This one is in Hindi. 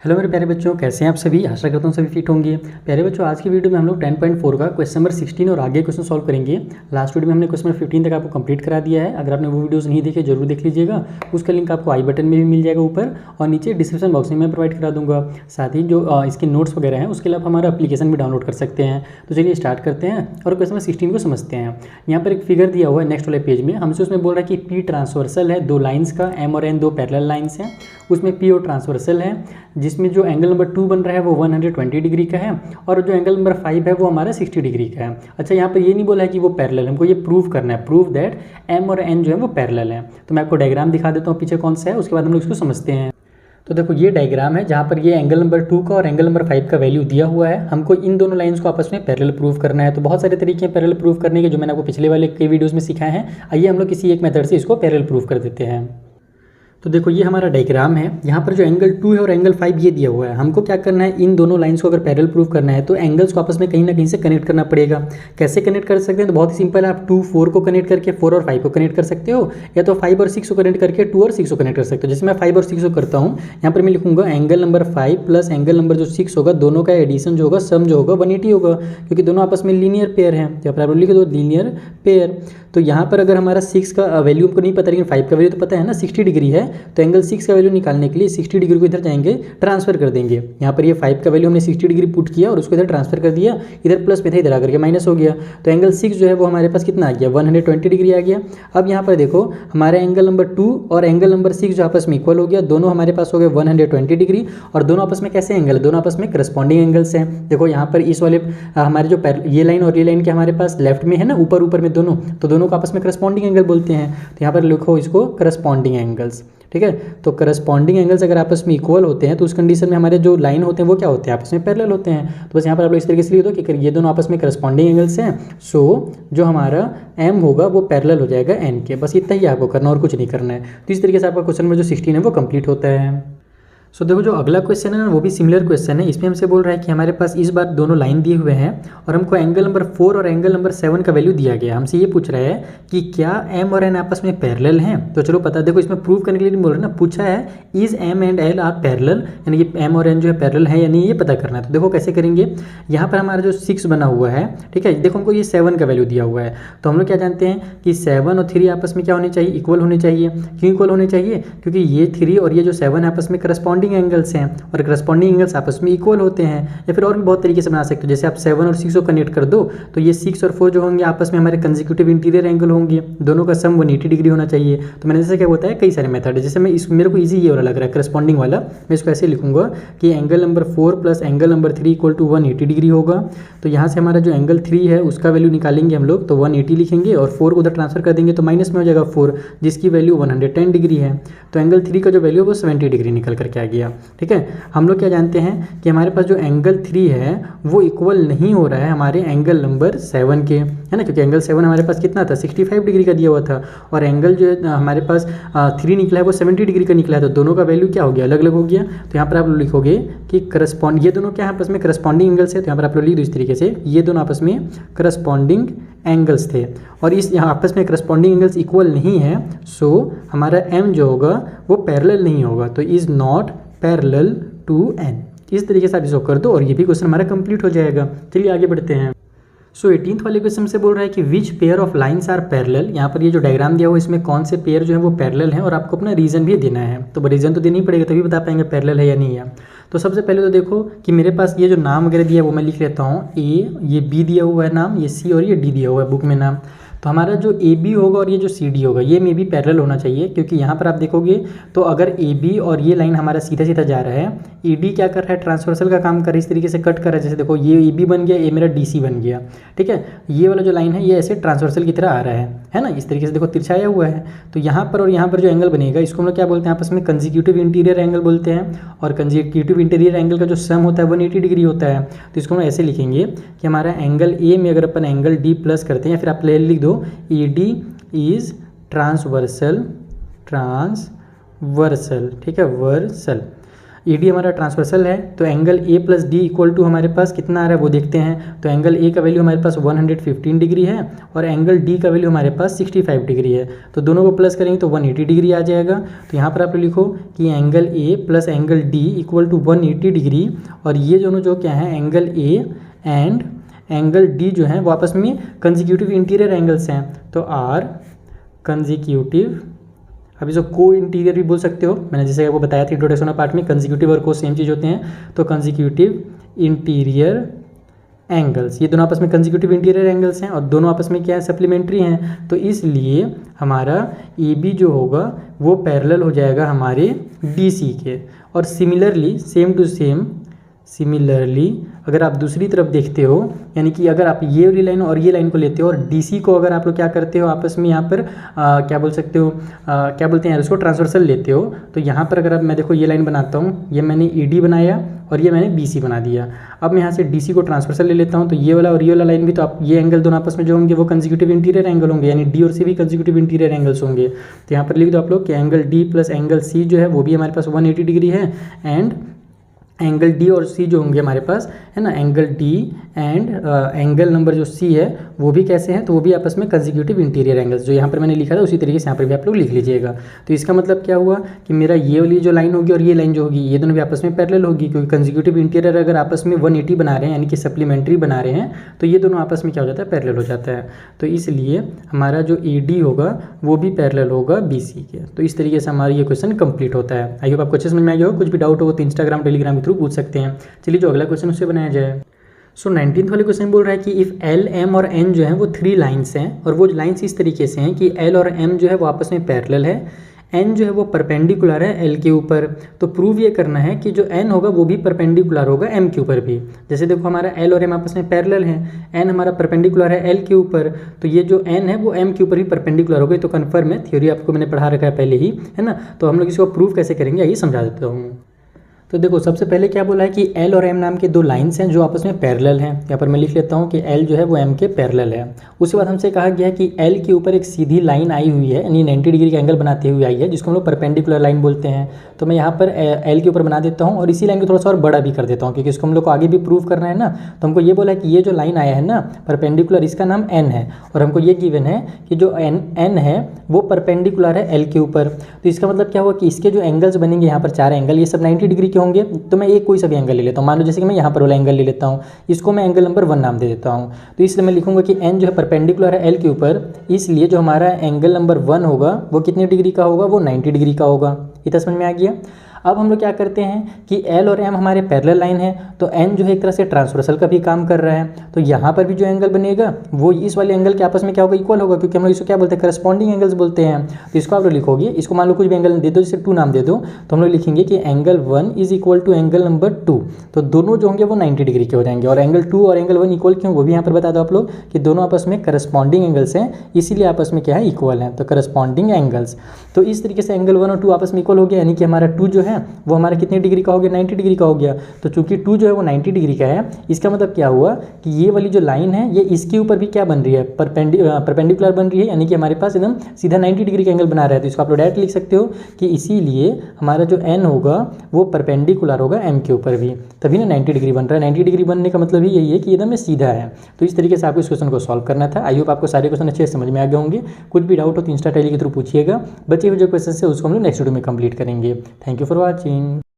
हेलो मेरे प्यारे बच्चों, कैसे हैं आप सभी। आशा करता हूँ सभी फिट होंगे। प्यारे बच्चों, आज की वीडियो में हम लोग 10.4 का क्वेश्चन नंबर 16 और आगे क्वेश्चन सॉल्व करेंगे। लास्ट वीडियो में हमने क्वेश्चन नंबर 15 तक आपको कंप्लीट करा दिया है। अगर आपने वो वीडियोस नहीं देखे जरूर देख लीजिएगा। उसका लिंक आपको आई बटन में भी मिल जाएगा ऊपर, और नीचे डिस्क्रिप्शन बॉक्स में मैं प्रोवाइड करा दूंगा। साथ ही जो इसके नोट्स वगैरह हैं उसके लिए आप हमारा एप्लीकेशन भी डाउनलोड कर सकते हैं। तो चलिए स्टार्ट करते हैं और क्वेश्चन नंबर 16 को समझते हैं। यहाँ पर एक फिगर दिया हुआ है नेक्स्ट वाले पेज में। हमसे उसमें बोल रहा है कि पी ट्रांसवर्सल है दो लाइन्स का, एम और एन दो पैरेलल लाइन्स हैं। उसमें पी और ट्रांसवर्सल है, जिसमें जो एंगल नंबर 2 बन रहा है वो 120 डिग्री का है, और जो एंगल नंबर 5 है वो हमारा 60 डिग्री का है। अच्छा, यहाँ पर ये नहीं बोला है कि वो पैरेलल है, हमको ये प्रूव करना है, प्रूव दैट एम और एन जो है वो पैरेलल है। तो मैं आपको डायग्राम दिखा देता हूँ पीछे कौन सा है, उसके बाद हम लोग इसको समझते हैं। तो देखो ये डायग्राम है जहाँ पर ये एंगल नंबर 2 का और एंगल नंबर 5 का वैल्यू दिया हुआ है। हमको इन दोनों लाइंस को आपस में पैरेलल प्रूव करना है। तो बहुत सारे तरीके हैं पैरेलल प्रूव करने के, जो मैंने आपको पिछले वाले कई वीडियोस में सिखाए हैं। आइए हम लोग किसी एक मेथड से इसको पैरेलल प्रूव कर देते हैं। तो देखो ये हमारा डायग्राम है। यहाँ पर जो एंगल 2 है और एंगल 5 ये दिया हुआ है। हमको क्या करना है, इन दोनों लाइंस को अगर पैरेलल प्रूव करना है तो एंगल्स को आपस में कहीं ना कहीं से कनेक्ट करना पड़ेगा। कैसे कनेक्ट कर सकते हैं, तो बहुत ही सिंपल है। आप 2 4 को कनेक्ट करके 4 और 5 को कनेक्ट कर सकते हो, या तो 5 और 6 को कनेक्ट करके 2 और 6 को कनेक्ट कर सकते हो। जैसे मैं 5 और 6 को करता हूँ, यहाँ पर मैं लिखूंगा angle number 5 plus angle number जो 6 होगा, दोनों का एडिशन जो होगा, सम जो होगा 180 होगा, क्योंकि दोनों आपस में लीनियर पेयर है। यहाँ पर आप लिख दो लीनियर पेयर। तो यहाँ पर अगर हमारा 6 का वैल्यू हमको नहीं पता, लेकिन 5 का वैल्यू तो पता है ना, 60 डिग्री है। तो एंगल 6 का वैल्यू निकालने के लिए 60 डिग्री को इधर जाएंगे, ट्रांसफर कर देंगे। यहाँ पर ये 5 का वैल्यू हमने 60 डिग्री पुट किया और उसको इधर ट्रांसफर कर दिया। इधर प्लस में था, इधर आकर के माइनस हो गया। तो एंगल 6 जो है वो हमारे पास कितना आ गया, 120 डिग्री आ गया। अब यहाँ पर देखो हमारे एंगल नंबर 2 और एंगल नंबर 6 जो आपस में इक्वल हो गया, दोनों हमारे पास हो गए 120 डिग्री। और दोनों आपस में कैसे एंगल, दोनों आपस में करस्पॉन्डिंग एंगल्स हैं। देखो यहाँ पर इस वाले हमारे जो ये लाइन और ये लाइन के हमारे पास लेफ्ट में है ना, ऊपर ऊपर में दोनों, तो दोनों को आपस में करस्पॉन्डिंग एंगल बोलते हैं। तो यहाँ पर लिखो इसको करस्पॉन्डिंग एंगल्स, ठीक है। तो करस्पॉन्डिंग एंगल्स अगर आपस में इक्वल होते हैं तो उस कंडीशन में हमारे जो लाइन होते हैं वो क्या होते हैं, आपस में पैरेलल होते हैं। तो बस यहाँ पर आप लोग इस तरीके से लिख दो कि ये दोनों आपस में करस्पॉन्डिंग एंगल्स हैं। सो जो हमारा एम होगा वो पैरेलल हो जाएगा एन के। बस इतना ही आपको करना और कुछ नहीं करना है। तो इस तरीके से आपका क्वेश्चन में जो 16 है वो कंप्लीट होता है। सो देखो जो अगला क्वेश्चन है ना, वो भी सिमिलर क्वेश्चन है। इसमें हमसे बोल रहा है कि हमारे पास इस बार दोनों लाइन दिए हुए हैं और हमको एंगल नंबर 4 और एंगल नंबर 7 का वैल्यू दिया गया। हमसे ये पूछ रहा है कि क्या एम और एन आपस में पैरेलल हैं। तो चलो पता, देखो इसमें प्रूव करने के लिए नहीं बोल रहे ना, पूछा है is M and L are parallel, यानी कि एम और एन जो है पैरेलल है या नहीं, ये पता करना है। तो देखो कैसे करेंगे। यहाँ पर हमारा जो 6 बना हुआ है, ठीक है, देखो हमको ये 7 का वैल्यू दिया हुआ है। तो हम लोग क्या जानते हैं कि 7 और 3 आपस में क्या होने चाहिए, इक्वल होने चाहिए। क्यों इक्वल होने चाहिए, क्योंकि ये 3 और ये जो 7 आपस में करस्पॉन्डिंग एंगल्स हैं, और करस्पॉन्डिंग एंगल्स आपस में इक्वल होते हैं। या फिर और भी बहुत तरीके से बना सकते हो, जैसे आप 7 और 6 को कनेक्ट कर दो तो ये 6 और 4 जो होंगे आपस में हमारे कंसेक्यूटिव इंटीरियर एंगल होंगे, दोनों का सम 180 डिग्री होना चाहिए। तो मैंने जैसे क्या होता है कई सारे मेथड है, जैसे मैं इस मेरे को ईजी ये वाला लग रहा है करस्पॉन्डिंग वाला, मैं इसको ऐसे लिखूंगा कि angle number 4 plus angle number 3 equal to 180 degree होगा। तो यहाँ से हमारा जो एंगल 3 है उसका वैल्यू निकालेंगे हम लोग, तो 180 लिखेंगे और 4 उधर ट्रांसफर कर देंगे तो माइनस में हो जाएगा 4, जिसकी वैल्यू 110 डिग्री है। तो एंगल 3 का जो वैल्यू है वो 70 डिग्री निकल करके आ गया, ठीक है। हम लोग क्या जानते हैं कि हमारे पास जो एंगल 3 है वो इक्वल नहीं हो रहा है हमारे एंगल नंबर 7 के, है ना, क्योंकि एंगल 7 हमारे पास कितना था, 65 डिग्री का दिया हुआ था, और एंगल जो हमारे पास 3 निकला है वो 70 डिग्री का निकला है। तो दोनों का वैल्यू क्या हो गया, अलग अलग हो गया। तो यहाँ पर आप लिखोगे कि करस्पॉन्ड, ये दोनों क्या है आपस में करस्पॉन्डिंग एंगल्स है। तो यहाँ पर आप लोग लिख दो इस तरीके से, ये दोनों आपस में करस्पॉन्डिंग एंगल्स थे, और इस यहाँ आपस में करस्पॉन्डिंग एंगल्स इक्वल नहीं है। सो हमारा एम जो होगा वो पैरेलल नहीं होगा, तो is not parallel to N. इस तरीके से आप इसको कर दो और ये भी क्वेश्चन हमारा कंप्लीट हो जाएगा। चलिए आगे बढ़ते हैं। सो 18th वाले क्वेश्चन से बोल रहा है कि which pair of lines are parallel. यहाँ पर ये जो डायग्राम दिया हुआ है इसमें कौन से पेयर जो है वो पैरेलल है, और आपको अपना रीजन भी देना है। तो रीजन तो देना ही पड़ेगा, तभी बता पाएंगे पैरेलल है या नहीं है। तो सबसे पहले तो देखो कि मेरे पास ये जो नाम वगैरह दिया है वो मैं लिख लेता हूँ। ए, ये बी दिया हुआ है नाम, ये सी और ये डी दिया हुआ है बुक में नाम। तो हमारा जो ए बी होगा और ये जो सी डी होगा ये में भी पैरेलल होना चाहिए, क्योंकि यहाँ पर आप देखोगे तो अगर ए बी और ये लाइन हमारा सीधा सीधा जा रहा है, ई डी क्या कर रहा है, ट्रांसवर्सल का काम कर रहा है, इस तरीके से कट कर रहा है। जैसे देखो ये ए बी बन गया, ये मेरा डी सी बन गया, ठीक है। ये वाला जो लाइन है ये ऐसे ट्रांसवर्सल की तरह आ रहा है ना, इस तरीके से देखो तिरछाया हुआ है। तो यहाँ पर और यहाँ पर जो एंगल बनेगा इसको हम लोग क्या बोलते हैं, आपस में कंसेक्यूटिव इंटीरियर एंगल बोलते हैं, और कंसेक्यूटिव इंटीरियर एंगल का जो सम होता है 180 डिग्री होता है। तो इसको हम ऐसे लिखेंगे कि हमारा एंगल ए में अगर अपन एंगल डी प्लस करते हैं, या फिर आप लिख दो ई डी इज ट्रांसवर्सल, ठीक है, वर्सल। AD हमारा ट्रांसवर्सल है, तो angle A plus D equal to हमारे पास कितना आ रहा है वो देखते हैं। तो एंगल A का वैल्यू हमारे पास 115 डिग्री है और एंगल D का वैल्यू हमारे पास 65 डिग्री है। तो दोनों को प्लस करेंगे तो 180 डिग्री आ जाएगा। तो यहाँ पर आप लिखो कि angle A plus angle D equal to 180 degree, और ये दोनों जो क्या है angle A and angle D जो है वो आपस में कंजिक्यूटिव इंटीरियर एंगल्स हैं। तो R कंजिक्यूटिव, अब इसको को इंटीरियर भी बोल सकते हो, मैंने जैसे आपको बताया था इंट्रोडक्शन पार्ट में, कंजिक्यूटिव और को सेम चीज़ होते हैं। तो कंजिक्यूटिव इंटीरियर एंगल्स, ये दोनों आपस में कंजिक्यूटिव इंटीरियर एंगल्स हैं और दोनों आपस में क्या है सप्लीमेंट्री हैं। तो इसलिए हमारा AB जो होगा वो पैरेलल हो जाएगा हमारे DC के। और similarly same to same, similarly अगर आप दूसरी तरफ देखते हो, यानी कि अगर आप ये वाली लाइन और ये लाइन को लेते हो और DC को अगर आप लोग क्या करते हो आपस में यहाँ पर क्या बोल सकते हो, क्या बोलते हैं उसको, ट्रांसवर्सल लेते हो। तो यहाँ पर अगर मैं देखो ये लाइन बनाता हूँ, ये मैंने AD बनाया और ये मैंने BC बना दिया। अब मैं यहाँ से DC को ट्रांसवर्सल ले लेता हूँ, तो ये वाला और ये वाला लाइन भी, तो आप ये एंगल दोनों आपस में जो होंगे वो कंजिक्यूटिव इंटीरियर एंगल होंगे, यानी D और C भी कंजिक्यूटिव इंटीरियर एंगल्स होंगे। तो यहाँ पर लिख दो आप लोग कि angle D plus angle C जो है वो भी हमारे पास 180 डिग्री है, एंड एंगल D और C जो होंगे हमारे पास है ना, angle D and angle number जो C है वो भी कैसे हैं, तो वो भी आपस में कंजिक्यूटिव इंटीरियर एंगल्स, जो यहाँ पर मैंने लिखा था उसी तरीके से यहाँ पर भी आप लोग लिख लीजिएगा। तो इसका मतलब क्या हुआ कि मेरा ये वाली जो लाइन होगी और ये लाइन जो होगी ये दोनों भी आपस में पैरेलल होगी, क्योंकि कंजिक्यूटिव इंटीरियर अगर आपस में 180 बना रहे हैं यानी कि सप्लीमेंट्री बना रहे हैं, तो ये दोनों आपस में क्या हो जाता है, पैरेलल हो जाता है। तो इसलिए हमारा जो AD होगा वो भी पैरेलल होगा BC के। तो इस तरीके से हमारा ये क्वेश्चन कंप्लीट होता है। आई होप आपको अच्छे समझ में आ गया हो। कुछ भी डाउट हो तो इंस्टाग्राम टेलीग्राम के थ्रू पूछ सकते हैं। चलिए जो अगला क्वेश्चन उससे बनाया जाए। सो 19th वाले क्वेश्चन बोल रहा है कि इफ़ L, M और N जो है वो 3 लाइन्स हैं, और वो लाइन्स इस तरीके से हैं कि L और M जो है वो आपस में पैरेलल है, N जो है वो परपेंडिकुलर है L के ऊपर। तो प्रूव ये करना है कि जो N होगा वो भी परपेंडिकुलर होगा M के ऊपर भी। जैसे देखो हमारा L और M आपस में पैरेलल हैं, N हमारा परपेंडिकुलर है L के ऊपर, तो ये जो N है वो M के ऊपर भी परपेंडिकुलर होगा। तो कन्फर्म है, थ्योरी आपको मैंने पढ़ा रखा है पहले ही, है ना। तो हम लोग इसको प्रूव कैसे करेंगे आइए समझा देता हूँ। तो देखो सबसे पहले क्या बोला है कि L और M नाम के 2 लाइन्स हैं जो आपस में पैरेलल हैं। यहाँ पर मैं लिख लेता हूँ कि L जो है वो M के पैरेलल है। उसके बाद हमसे कहा गया है कि L के ऊपर एक सीधी लाइन आई हुई है, यानी 90 डिग्री का एंगल बनाते हुए आई है, जिसको हम लोग परपेंडिकुलर लाइन बोलते हैं। तो मैं यहाँ पर L के ऊपर बना देता हूँ और इसी लाइन को थोड़ा सा और बड़ा भी कर देता हूँ, क्योंकि इसको हम लोग को आगे भी प्रूव करना है ना। तो हमको ये बोला है कि ये जो लाइन आया है ना परपेंडिकुलर, इसका नाम N है, और हमको ये गिवन है कि जो N है वो परपेंडिकुलर है L के ऊपर। तो इसका मतलब क्या हुआ कि इसके जो एंगल्स बनेंगे यहाँ पर 4 एंगल, ये सब 90 डिग्री के होंगे। तो मैं एक कोई सा भी एंगल ले लेता हूँ, मान लो जैसे कि मैं यहाँ पर वाला एंगल ले लेता हूँ, इसको मैं एंगल नंबर 1 नाम दे देता हूँ। तो इसलिए मैं लिखूंगा कि N जो है परपेंडिकुलर है L के ऊपर, इसलिए जो हमारा एंगल नंबर 1 होगा वो कितने डिग्री का होगा, वो 90 डिग्री का होगा। इतना समझ में आ गया। अब हम लोग क्या करते हैं कि L और M हमारे पैरेलल लाइन है, तो N जो है एक तरह से ट्रांसवर्सल का भी काम कर रहा है। तो यहाँ पर भी जो एंगल बनेगा वो इस वाले एंगल के आपस में क्या होगा, इक्वल होगा, क्योंकि हम लोग इसको क्या बोलते हैं, करस्पॉन्डिंग एंगल्स बोलते हैं। तो इसको आप लोग लिखोगे, इसको मान लो कुछ भी एंगल दे दो, जैसे 2 नाम दे दो, तो हम लोग लिखेंगे कि angle 1 is equal to angle number 2। तो दोनों जो होंगे वो 90 डिग्री के हो जाएंगे। और एंगल 2 और एंगल 1 इक्वल क्यों, वो भी यहाँ पर बता दो आप लोग कि दोनों आपस में करस्पॉन्डिंग एंगल्स हैं, इसीलिए आपस में क्या है, इक्वल है। तो करस्पॉन्डिंग एंगल्स, तो इस तरीके से एंगल 1 और 2 आपस में इक्वल हो गया, यानी कि हमारा 2 जो है वो हमारा कितने डिग्री का हो गया, 90 डिग्री का हो गया। तो चूंकि 2 जो है वो 90 डिग्री का है, इसका मतलब क्या हुआ कि ये वाली जो लाइन है ये इसके ऊपर भी क्या बन रही है, परपेंडिकुलर बन रही है, यानी कि हमारे पास एकदम सीधा 90 डिग्री का एंगल बना रहा है। तो इसको आप लोग डायरेक्ट लिख सकते हो कि इसीलिए हमारा जो N होगा वो परपेंडिकुलर होगा M के ऊपर भी, तभी ना 90 डिग्री बन रहा है। 90 डिग्री बनने का मतलब ही यही है कि एकदम सीधा है। तो इस तरीके से आपको इस क्वेश्चन को सॉल्व करना था। आई होप आपको सारे क्वेश्चन अच्छे से समझ में आ गए होंगे। कुछ भी डाउट हो तो इंस्टा टेली के थ्रू पूछिएगा। बचे हुए जो क्वेश्चन है उसको हम लोग नेक्स्ट वीडियो में कंप्लीट करेंगे। Thank you for watching.